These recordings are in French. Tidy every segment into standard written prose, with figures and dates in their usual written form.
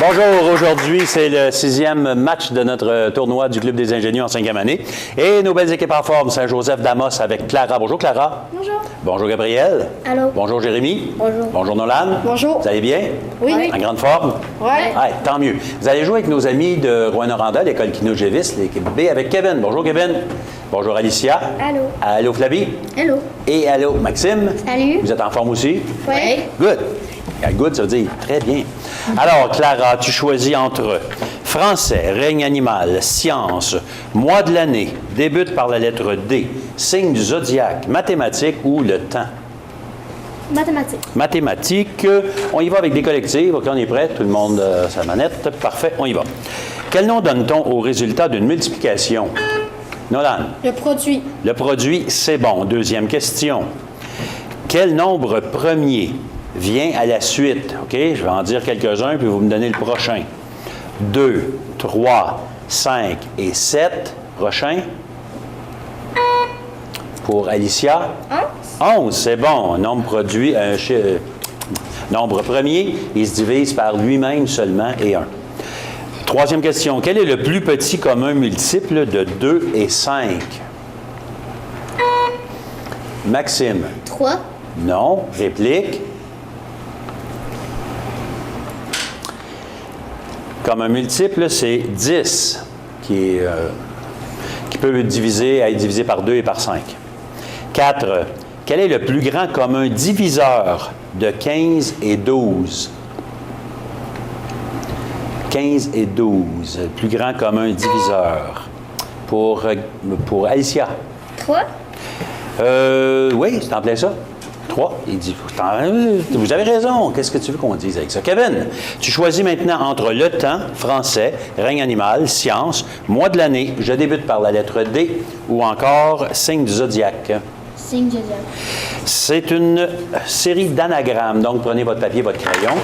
Bonjour, aujourd'hui c'est le 6e match de notre tournoi du Club des ingénieurs en 5e année. Et nos belles équipes en forme, Saint-Joseph d'Amos avec Clara. Bonjour Clara. Bonjour. Bonjour Gabriel. Allô. Bonjour Jérémy. Bonjour. Bonjour Nolan. Bonjour. Vous allez bien? Oui. En grande forme? Oui. Ouais, tant mieux. Vous allez jouer avec nos amis de Rouyn-Noranda, l'école Kino-Gévis, l'équipe B avec Kevin. Bonjour Kevin. Bonjour Alicia. Allô. Allô Flavie. Hello. Et allô Maxime. Salut. Vous êtes en forme aussi? Oui. Good. Good, ça veut dire très bien. Alors, Clara, tu choisis entre français, règne animal, sciences, mois de l'année, débute par la lettre D, signe du zodiaque, mathématiques ou le temps? Mathématiques. Mathématiques. On y va avec des collectives. OK, on est prêt? Tout le monde sa manette. Parfait, on y va. Quel nom donne-t-on au résultat d'une multiplication? Nolan. Le produit. Le produit, c'est bon. Deuxième question. Quel nombre premier vient à la suite? OK? Je vais en dire quelques-uns, puis vous me donnez le prochain. 2, 3, 5 et 7. Prochain. Pour Alicia. 11, c'est bon. Nombre produit, nombre premier, il se divise par lui-même seulement et 1. Troisième question. Quel est le plus petit commun multiple de 2 et 5? Maxime. 3. Non. Réplique. Commun multiple, c'est 10, qui peut être divisé par 2 et par 5. 4. Quel est le plus grand commun diviseur de 15 et 12? 15 et 12, le plus grand commun diviseur. Pour Alicia. 3. Oui, c'est en plein ça. 3. Il dit, vous avez raison. Qu'est-ce que tu veux qu'on dise avec ça? Kevin, tu choisis maintenant entre le temps, français, règne animal, sciences, mois de l'année, je débute par la lettre D, ou encore signe du zodiaque. Signe du zodiaque. C'est une série d'anagrammes. Donc, prenez votre papier, votre crayon.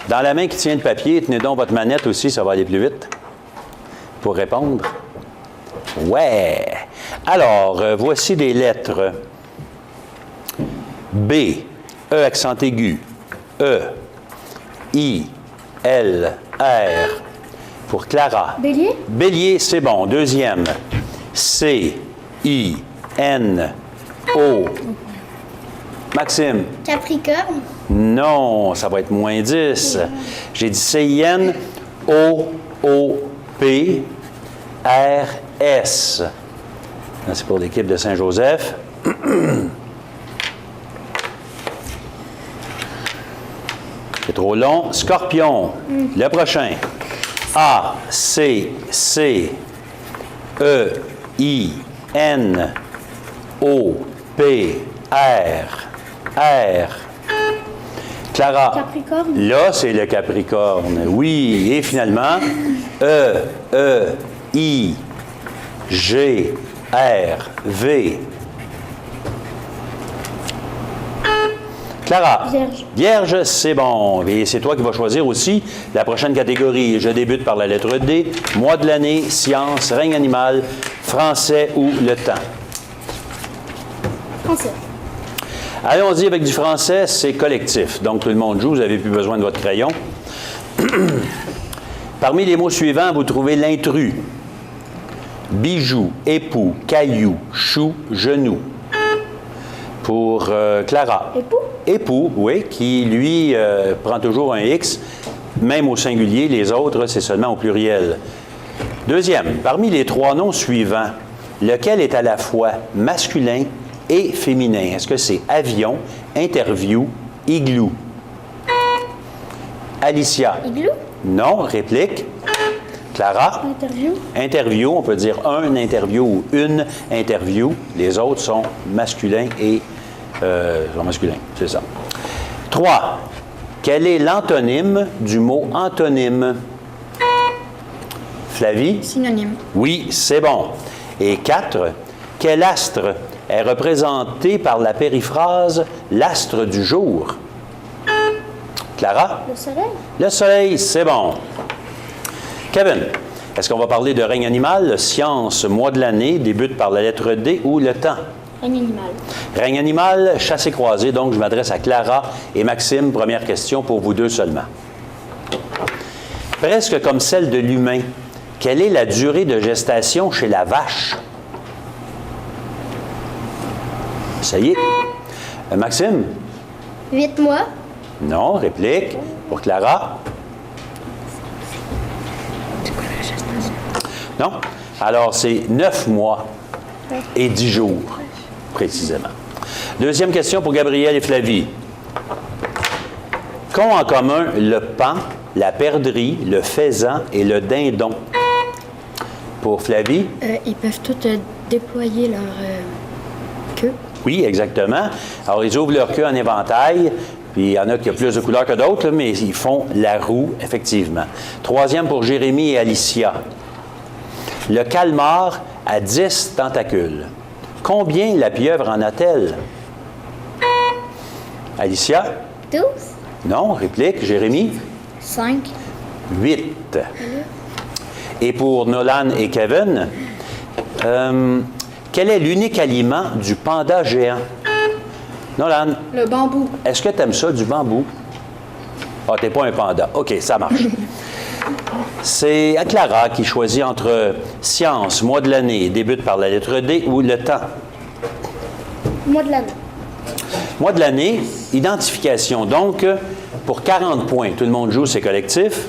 Dans la main qui tient le papier, tenez donc votre manette aussi, ça va aller plus vite pour répondre. Ouais! Alors, voici des lettres. B, E accent aigu, E, I, L, R. Pour Clara. Bélier. Bélier, c'est bon. Deuxième. C, I, N, O. Maxime. Capricorne. Non, ça va être moins 10. J'ai dit C-I-N, O-O-P, R-S. C'est pour l'équipe de Saint-Joseph. C'est trop long. Scorpion. Le prochain. A, C, C, E, I, N, O, P, R, R. Clara. Capricorne. Là, c'est le Capricorne. Oui. Et finalement, E, E, I, G, R, V. Clara. Vierge. Vierge, c'est bon. Et c'est toi qui vas choisir aussi la prochaine catégorie. Je débute par la lettre D. Mois de l'année, sciences, règne animal, français ou le temps. Français. Allons-y avec du français, c'est collectif. Donc, tout le monde joue, vous n'avez plus besoin de votre crayon. Parmi les mots suivants, vous trouvez l'intrus. Bijou, époux, caillou, chou, genou. Pour Clara. Époux. Époux, oui, qui, lui, prend toujours un X, même au singulier. Les autres, c'est seulement au pluriel. Deuxième, parmi les trois noms suivants, lequel est à la fois masculin et féminin? Est-ce que c'est avion, interview, igloo? Alicia. Igloo. Non, réplique. Clara. Interview. Interview, on peut dire un interview ou une interview. Les autres sont masculins et c'est ça. 3. Quel est l'antonyme du mot antonyme? Flavie? Synonyme. Oui, c'est bon. Et 4. Quel astre est représenté par la périphrase « l'astre du jour ». Clara? Le soleil. Le soleil, c'est bon. Kevin, est-ce qu'on va parler de règne animal, science, mois de l'année, débute par la lettre D ou le temps? Règne animal. Règne animal, chassé-croisé. Donc, je m'adresse à Clara et Maxime. Première question pour vous deux seulement. Presque comme celle de l'humain. Quelle est la durée de gestation chez la vache? Ça y est. Maxime? 8 mois. Non. Réplique. Pour Clara? Non. Alors, c'est 9 mois et 10 jours, précisément. Deuxième question pour Gabriel et Flavie. Qu'ont en commun le paon, la perdrix, le faisan et le dindon? Pour Flavie? Ils peuvent tous déployer leur queue. Oui, exactement. Alors, ils ouvrent leur queue en éventail, puis il y en a qui ont plus de couleurs que d'autres, mais ils font la roue, effectivement. Troisième pour Jérémie et Alicia. Le calmar a 10 tentacules. Combien la pieuvre en a-t-elle? Alicia? 12. Non. Réplique. Jérémie? 5. 8. Et pour Nolan et Kevin, quel est l'unique aliment du panda géant? Nolan, Le bambou. est-ce que tu aimes ça, du bambou? Ah, t'es pas un panda. OK, ça marche. C'est à Clara qui choisit entre science, mois de l'année, débute par la lettre D, ou le temps. Mois de l'année. Mois de l'année, identification. Donc, pour 40 points, tout le monde joue, c'est collectif.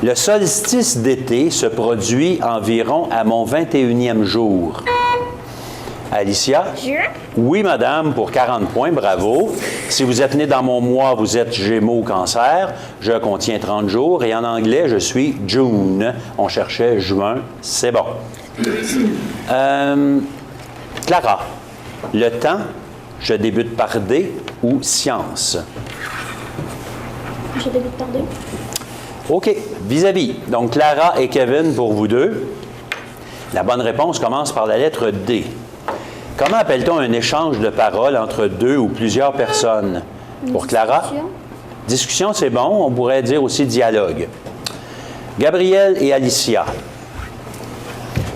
Le solstice d'été se produit environ à mon 21e jour. Alicia? Juin. Oui, madame, pour 40 points, bravo. Si vous êtes né dans mon mois, vous êtes Gémeaux ou Cancer. Je contiens 30 jours et en anglais, je suis June. On cherchait juin, c'est bon. Clara, le temps, je débute par D ou science? Je débute par 2. OK, vis-à-vis. Donc, Clara et Kevin pour vous deux. La bonne réponse commence par la lettre D. Comment appelle-t-on un échange de paroles entre deux ou plusieurs personnes? Pour Clara? Discussion, c'est bon. On pourrait dire aussi dialogue. Gabriel et Alicia.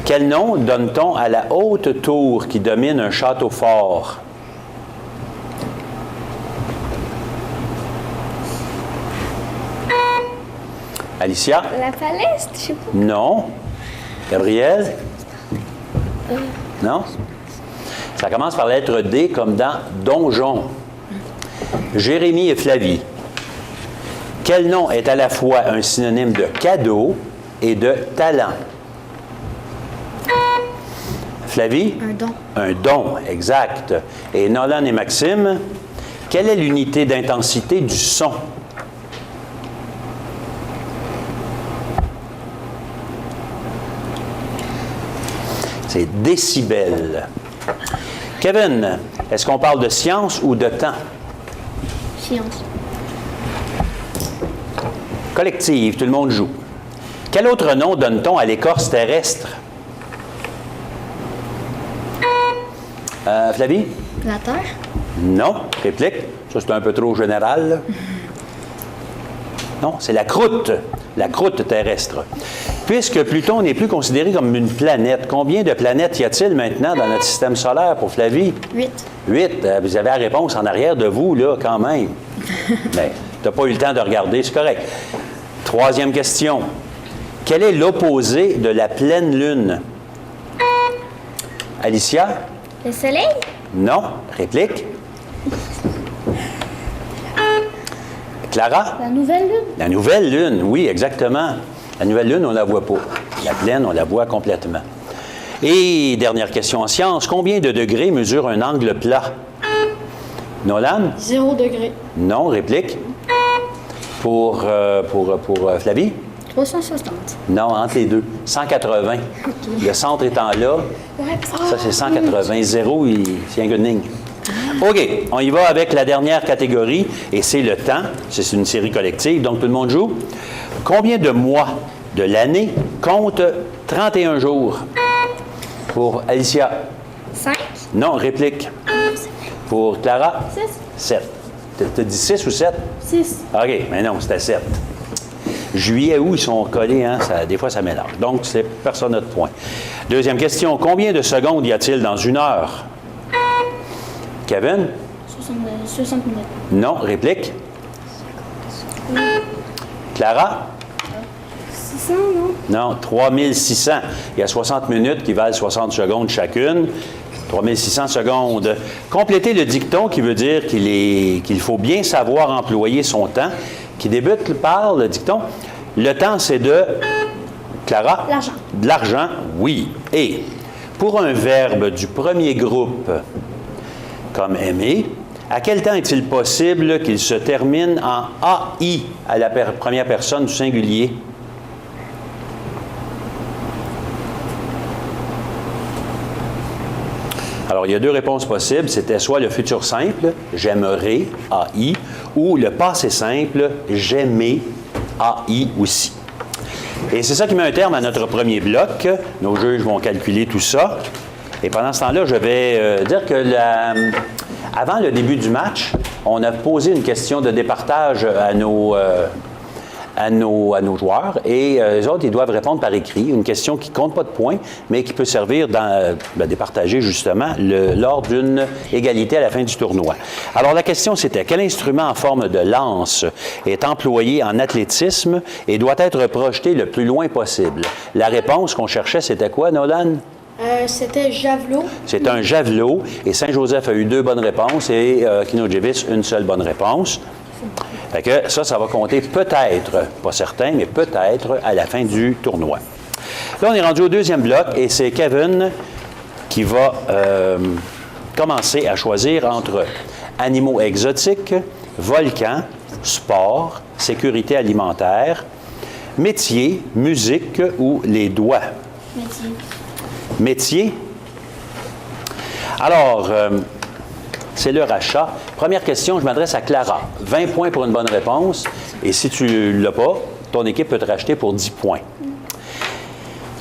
Quel nom donne-t-on à la haute tour qui domine un château fort? Alicia? La falaise, je sais pas. Non. Gabriel? Non? Ça commence par la lettre D comme dans donjon. Jérémie et Flavie. Quel nom est à la fois un synonyme de cadeau et de talent? Flavie? Un don. Un don, exact. Et Nolan et Maxime, quelle est l'unité d'intensité du son? C'est décibels. Kevin, est-ce qu'on parle de science ou de temps? Science. Collective, tout le monde joue. Quel autre nom donne-t-on à l'écorce terrestre? Flavie? La terre. Non. Réplique? Ça, c'est un peu trop général. Là. Non, c'est la croûte terrestre. Puisque Pluton n'est plus considéré comme une planète, combien de planètes y a-t-il maintenant dans notre système solaire pour Flavie? 8. 8. Vous avez la réponse en arrière de vous, là, quand même. Mais tu n'as pas eu le temps de regarder, c'est correct. Troisième question. Quel est l'opposé de la pleine lune? Alicia? Le soleil? Non. Réplique? Clara? La nouvelle lune? La nouvelle lune, oui, exactement. La nouvelle lune, on ne la voit pas. La pleine, on la voit complètement. Et dernière question en sciences, combien de degrés mesure un angle plat? Nolan? 0 degré. Non, réplique. Pour Flavie? 360. Non, entre les deux. 180. Le centre étant là, ça c'est 180. Zéro, c'est un good ligne. OK, on y va avec la dernière catégorie, et c'est le temps. C'est une série collective, donc tout le monde joue. Combien de mois de l'année compte 31 jours? Pour Alicia? 5. Non, réplique. Pour Clara? 6. 7. T'as dit 6 ou 7? 6. OK, mais non, c'était 7. Juillet, août, ils sont collés, hein? Ça, des fois, ça mélange. Donc, c'est personne n'a de point. Deuxième question. Combien de secondes y a-t-il dans une heure? Kevin? 60 minutes. Non. Réplique? Clara? 600, non? Non, 3600. Il y a 60 minutes qui valent 60 secondes chacune. 3600 secondes. Complétez le dicton qui veut dire qu'il faut bien savoir employer son temps, qui débute par le dicton. Le temps, c'est de... Clara? L'argent. De l'argent, oui. Et pour un verbe du premier groupe, comme aimer, à quel temps est-il possible qu'il se termine en AI à la première personne du singulier? Alors, il y a deux réponses possibles. C'était soit le futur simple, j'aimerais, AI, ou le passé simple, j'aimais, AI aussi. Et c'est ça qui met un terme à notre premier bloc. Nos juges vont calculer tout ça. Et pendant ce temps-là, je vais dire que avant le début du match, on a posé une question de départage à nos joueurs. Et les autres, ils doivent répondre par écrit. Une question qui ne compte pas de points, mais qui peut servir de départager justement lors d'une égalité à la fin du tournoi. Alors, la question, c'était quel instrument en forme de lance est employé en athlétisme et doit être projeté le plus loin possible? La réponse qu'on cherchait, c'était quoi, Nolan? C'était javelot. C'est un javelot. Et Saint-Joseph a eu 2 bonnes réponses et Kinojevic une seule bonne réponse. Fait que ça va compter peut-être, pas certain, mais peut-être à la fin du tournoi. Là, on est rendu au deuxième bloc et c'est Kevin qui va commencer à choisir entre animaux exotiques, volcans, sport, sécurité alimentaire, métier, musique ou les doigts. Métier. Métier. Alors, c'est le rachat. Première question, je m'adresse à Clara. 20 points pour une bonne réponse. Et si tu ne l'as pas, ton équipe peut te racheter pour 10 points.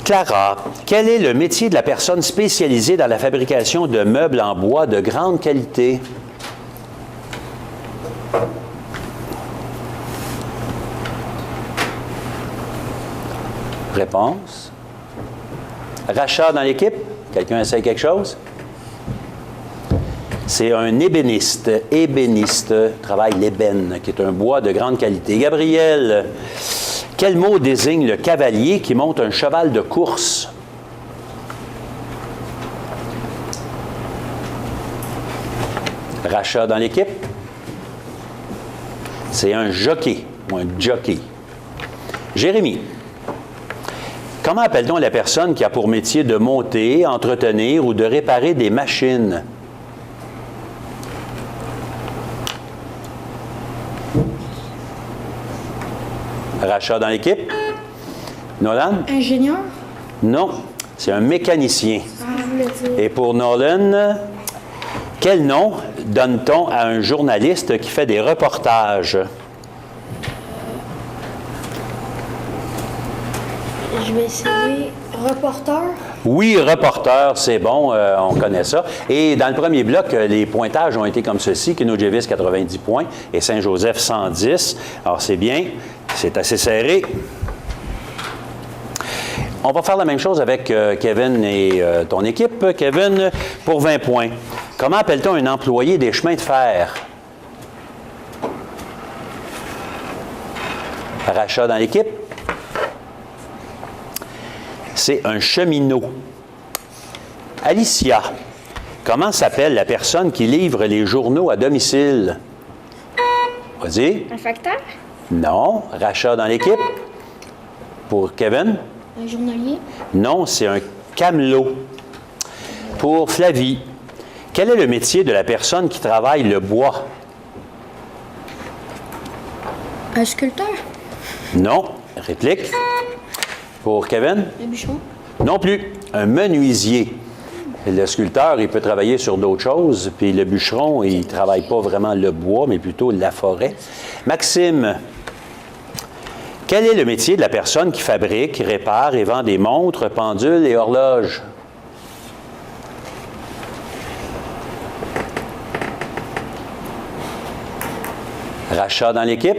Clara, quel est le métier de la personne spécialisée dans la fabrication de meubles en bois de grande qualité? Réponse. Rachat dans l'équipe? Quelqu'un essaie quelque chose? C'est un ébéniste. Ébéniste travaille l'ébène, qui est un bois de grande qualité. Gabriel, quel mot désigne le cavalier qui monte un cheval de course? Rachat dans l'équipe? C'est un jockey ou un jockey. Jérémy, comment appelle-t-on la personne qui a pour métier de monter, entretenir ou de réparer des machines? Rachat dans l'équipe? Nolan? Ingénieur. Non, c'est un mécanicien. Je voulais dire. Et pour Nolan, quel nom donne-t-on à un journaliste qui fait des reportages? Je vais essayer reporter. Oui, reporter, c'est bon, on connaît ça. Et dans le premier bloc, les pointages ont été comme ceci. Kinojevic, 90 points et Saint-Joseph, 110. Alors, c'est bien, c'est assez serré. On va faire la même chose avec Kevin et ton équipe. Kevin, pour 20 points. Comment appelle-t-on un employé des chemins de fer? Rachat dans l'équipe? C'est un cheminot. Alicia, comment s'appelle la personne qui livre les journaux à domicile? Vas-y. Un facteur? Non. Rachat dans l'équipe? Pour Kevin? Un journalier. Non, c'est un camelot. Pour Flavie, quel est le métier de la personne qui travaille le bois? Un sculpteur. Non. Réplique. Pour Kevin? Un bûcheron. Non plus. Un menuisier. Le sculpteur, il peut travailler sur d'autres choses, puis le bûcheron, il ne travaille pas vraiment le bois, mais plutôt la forêt. Maxime, quel est le métier de la personne qui fabrique, répare et vend des montres, pendules et horloges? Rachat dans l'équipe?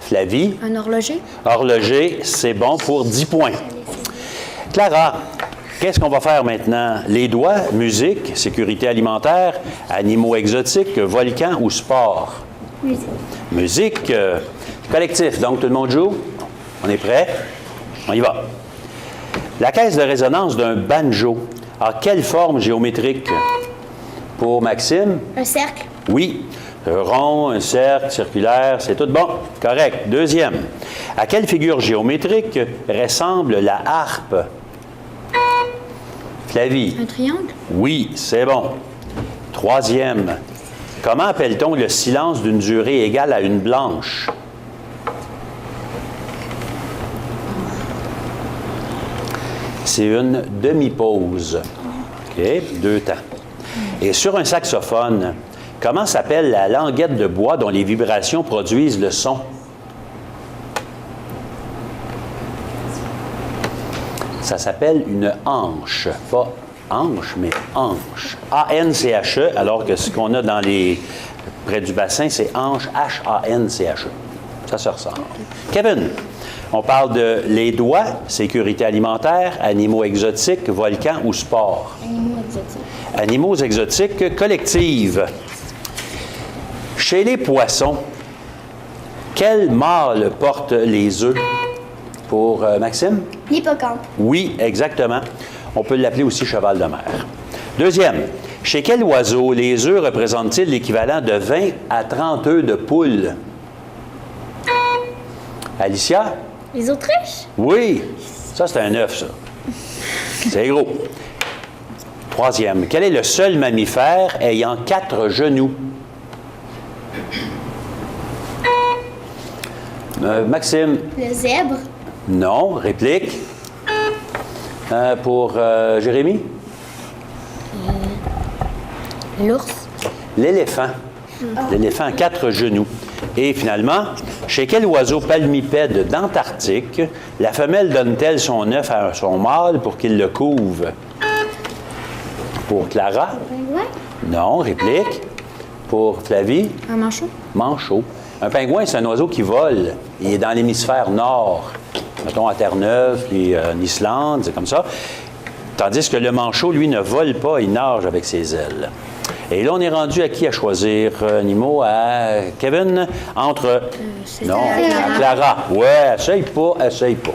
Flavie? Un horloger. Horloger, c'est bon pour 10 points. Clara, qu'est-ce qu'on va faire maintenant? Les doigts, musique, sécurité alimentaire, animaux exotiques, volcans ou sport? Musique. Musique, Collectif, donc tout le monde joue? On est prêt? On y va. La caisse de résonance d'un banjo a quelle forme géométrique? Pour Maxime? Un cercle. Oui. Un rond, un cercle, circulaire, c'est tout bon. Correct. Deuxième. À quelle figure géométrique ressemble la harpe? Flavie? Un triangle? Oui, c'est bon. Troisième. Comment appelle-t-on le silence d'une durée égale à une blanche? C'est une demi-pause. OK? 2 temps. Et sur un saxophone, comment s'appelle la languette de bois dont les vibrations produisent le son? Ça s'appelle une hanche. Pas hanche, mais hanche. A-N-C-H-E, alors que ce qu'on a dans les près du bassin, c'est hanche, H-A-N-C-H-E. Ça se ressemble. Kevin, on parle de les doigts, sécurité alimentaire, animaux exotiques, volcans ou sport. Animaux exotiques. Animaux exotiques, collective. Chez les poissons, quel mâle porte les œufs? Pour Maxime? L'hippocampe. Oui, exactement. On peut l'appeler aussi cheval de mer. Deuxième, chez quel oiseau les œufs représentent-ils l'équivalent de 20 à 30 œufs de poule? Alicia? Les autruches. Oui, ça c'est un œuf, ça. C'est gros. Troisième, quel est le seul mammifère ayant 4 genoux? Maxime? Le zèbre. Non, réplique. Pour Jérémy? L'ours? L'éléphant. L'éléphant a 4 genoux. Et finalement, chez quel oiseau palmipède d'Antarctique la femelle donne-t-elle son œuf à son mâle pour qu'il le couve? Pour Clara? Pingouin. Non, réplique. Pour Flavie? Un manchot? Manchot. Un pingouin, c'est un oiseau qui vole. Il est dans l'hémisphère nord. Mettons à Terre-Neuve, puis en Islande, c'est comme ça. Tandis que le manchot, lui, ne vole pas, il nage avec ses ailes. Et là, on est rendu à qui à choisir, Nimo? À Kevin? Entre... non, à Clara. Ouais, essaye pas.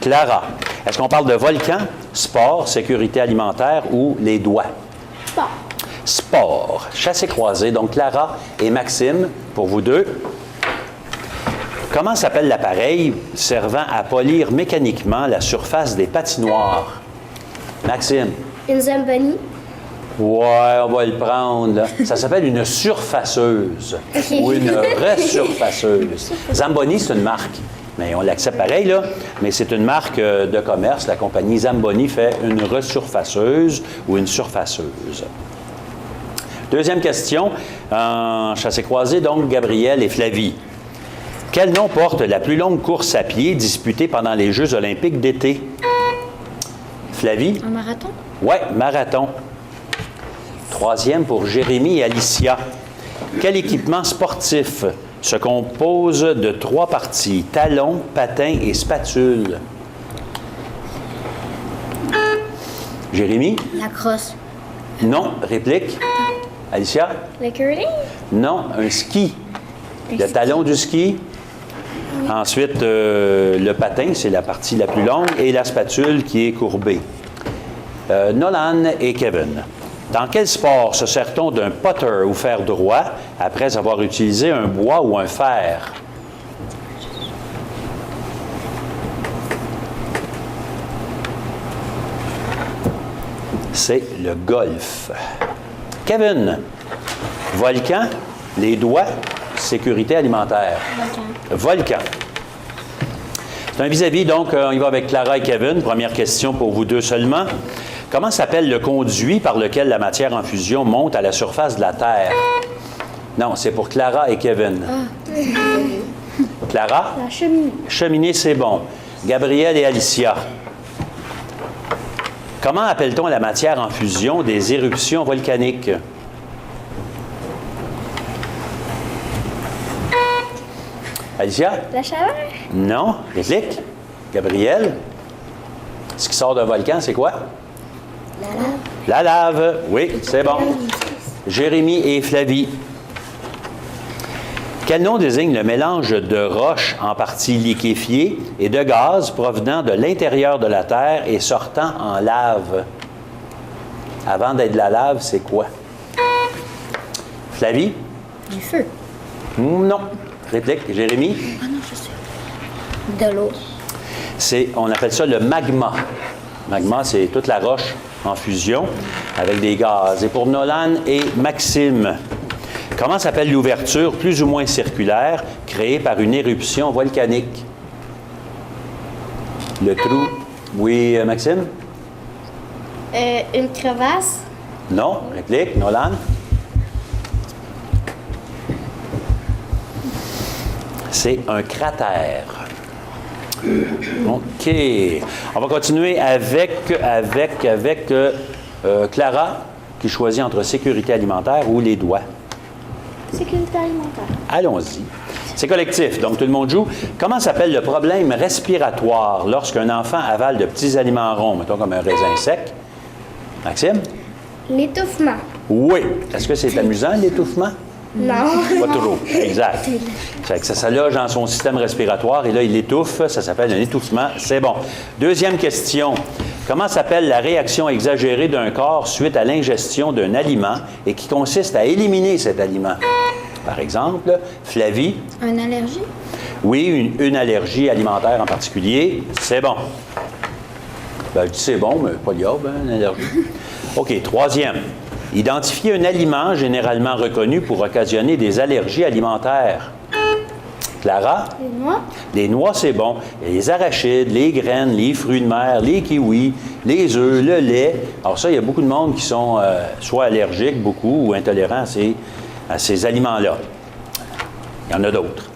Clara, est-ce qu'on parle de volcan, sport, sécurité alimentaire ou les doigts? Sport. Sport. Chassé-croisé. Donc, Clara et Maxime, pour vous deux. Comment s'appelle l'appareil servant à polir mécaniquement la surface des patinoires? Maxime? Une zamboni. Ouais, on va le prendre, là. Ça s'appelle une surfaceuse ou une resurfaceuse. Zamboni, c'est une marque. Mais on l'accepte pareil, là. Mais c'est une marque de commerce. La compagnie Zamboni fait une resurfaceuse ou une surfaceuse. Deuxième question, en chassé-croisé, donc, Gabriel et Flavie. Quel nom porte la plus longue course à pied disputée pendant les Jeux olympiques d'été? Flavie? Un marathon? Oui, marathon. Troisième pour Jérémy et Alicia. Quel équipement sportif se compose de 3 parties? Talons, patins et spatules. Jérémy? La crosse? Non. Réplique? Alicia? Le curling. Non. Un ski. Le talon du ski. Ensuite, le patin, c'est la partie la plus longue, et la spatule qui est courbée. Nolan et Kevin. Dans quel sport se sert-on d'un putter ou fer droit après avoir utilisé un bois ou un fer? C'est le golf. Kevin, volcan, les doigts, sécurité alimentaire. Volcan. C'est un vis-à-vis, donc on y va avec Clara et Kevin. Première question pour vous deux seulement. Comment s'appelle le conduit par lequel la matière en fusion monte à la surface de la Terre? Non, c'est pour Clara et Kevin. Clara? La cheminée. Cheminée, c'est bon. Gabriel et Alicia. Comment appelle-t-on la matière en fusion des éruptions volcaniques? Alicia? La chaleur. Non. Réplique? Gabriel? Ce qui sort d'un volcan, c'est quoi? La lave. La lave. Oui, c'est bon. Jérémy et Flavie. Quel nom désigne le mélange de roches en partie liquéfiées et de gaz provenant de l'intérieur de la Terre et sortant en lave? Avant d'être de la lave, c'est quoi? Flavie? Du feu. Non. Réplique, Jérémy? Ah non, je sais. De l'eau. On appelle ça le magma. Magma, c'est toute la roche en fusion avec des gaz. Et pour Nolan et Maxime, comment s'appelle l'ouverture plus ou moins circulaire créée par une éruption volcanique? Le trou. Oui, Maxime? Une crevasse. Non. Réplique, Nolan? C'est un cratère. OK. On va continuer avec Clara, qui choisit entre sécurité alimentaire ou les doigts. Sécurité alimentaire. Allons-y. C'est collectif, donc tout le monde joue. Comment s'appelle le problème respiratoire lorsqu'un enfant avale de petits aliments ronds, mettons comme un raisin sec? Maxime? L'étouffement. Oui. Est-ce que c'est amusant, l'étouffement? Non. Pas trop. Exact. Ça loge dans son système respiratoire et là, il étouffe. Ça s'appelle un étouffement. C'est bon. Deuxième question. Comment s'appelle la réaction exagérée d'un corps suite à l'ingestion d'un aliment et qui consiste à éliminer cet aliment? Par exemple, Flavie? Une allergie? Oui, une allergie alimentaire en particulier. C'est bon. Ben, je dis c'est bon, mais pas grave, hein, une allergie. OK, troisième. Identifier un aliment généralement reconnu pour occasionner des allergies alimentaires. Clara? Les noix. Les noix, c'est bon. Les arachides, les graines, les fruits de mer, les kiwis, les œufs, le lait. Alors ça, il y a beaucoup de monde qui sont soit allergiques, beaucoup, ou intolérants à ces aliments-là. Il y en a d'autres.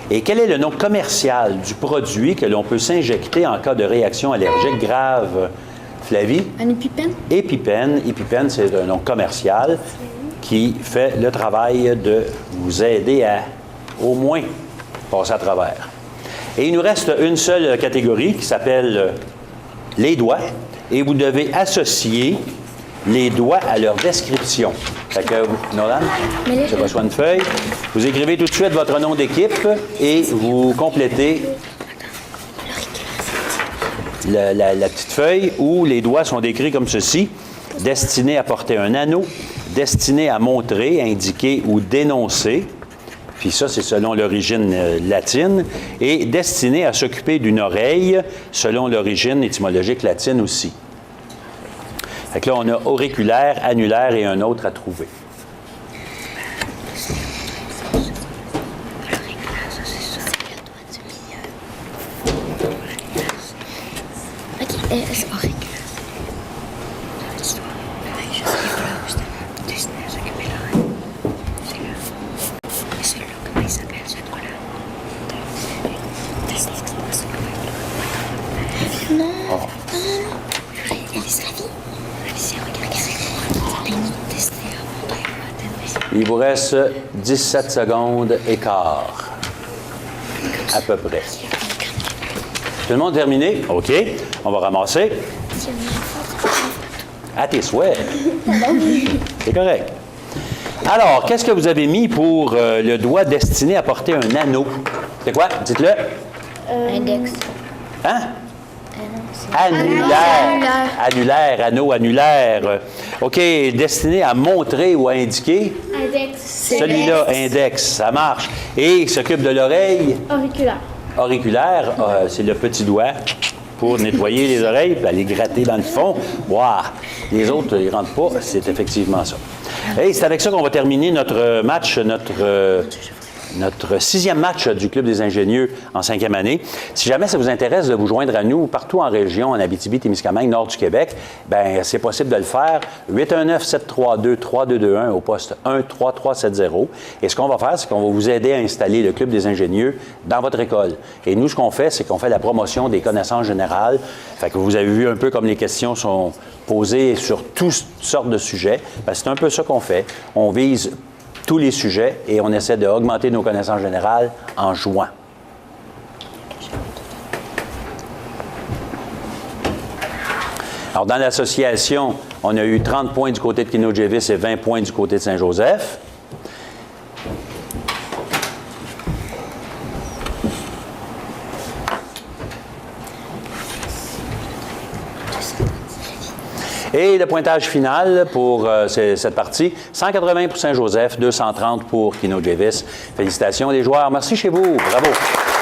Et quel est le nom commercial du produit que l'on peut s'injecter en cas de réaction allergique grave? Flavie? Un épipène? Épipène. Épipène, c'est un nom commercial qui fait le travail de vous aider à, au moins, passer à travers. Et il nous reste une seule catégorie qui s'appelle les doigts. Et vous devez associer les doigts à leur description. Fait que, Nolan, je reçois une feuille. Vous écrivez tout de suite votre nom d'équipe et vous complétez la petite feuille où les doigts sont décrits comme ceci. Destiné à porter un anneau, destiné à montrer, indiquer ou dénoncer. Puis ça, c'est selon l'origine latine. Et destiné à s'occuper d'une oreille, selon l'origine étymologique latine aussi. Fait que là, on a auriculaire, annulaire et un autre à trouver. Il vous reste 17 secondes et quart, à peu près. Tout le monde terminé? OK. On va ramasser. À tes souhaits. C'est correct. Alors, qu'est-ce que vous avez mis pour le doigt destiné à porter un anneau? C'est quoi? Dites-le. Index. Hein? Annulaire. Annulaire, anneau annulaire. OK, destiné à montrer ou à indiquer? Index. Celui-là, index, ça marche. Et il s'occupe de l'oreille? Auriculaire. Auriculaire, c'est le petit doigt pour nettoyer les oreilles et aller gratter dans le fond. Wow. Les autres, ils ne rentrent pas. C'est effectivement ça. Et c'est avec ça qu'on va terminer notre match, notre 6e match du Club des ingénieux en 5e année. Si jamais ça vous intéresse de vous joindre à nous partout en région, en Abitibi-Témiscamingue, nord du Québec, bien, c'est possible de le faire. 819-732-3221 au poste 13370. Et ce qu'on va faire, c'est qu'on va vous aider à installer le Club des ingénieux dans votre école. Et nous, ce qu'on fait, c'est qu'on fait la promotion des connaissances générales. Fait que vous avez vu un peu comme les questions sont posées sur toutes sortes de sujets. Ben, c'est un peu ça qu'on fait. On vise tous les sujets et on essaie d'augmenter nos connaissances générales en jouant. Alors, dans l'association, on a eu 30 points du côté de Kinojevis et 20 points du côté de Saint-Joseph. Et le pointage final pour cette partie, 180 pour Saint-Joseph, 230 pour Kino Javis. Félicitations les joueurs. Merci chez vous. Bravo.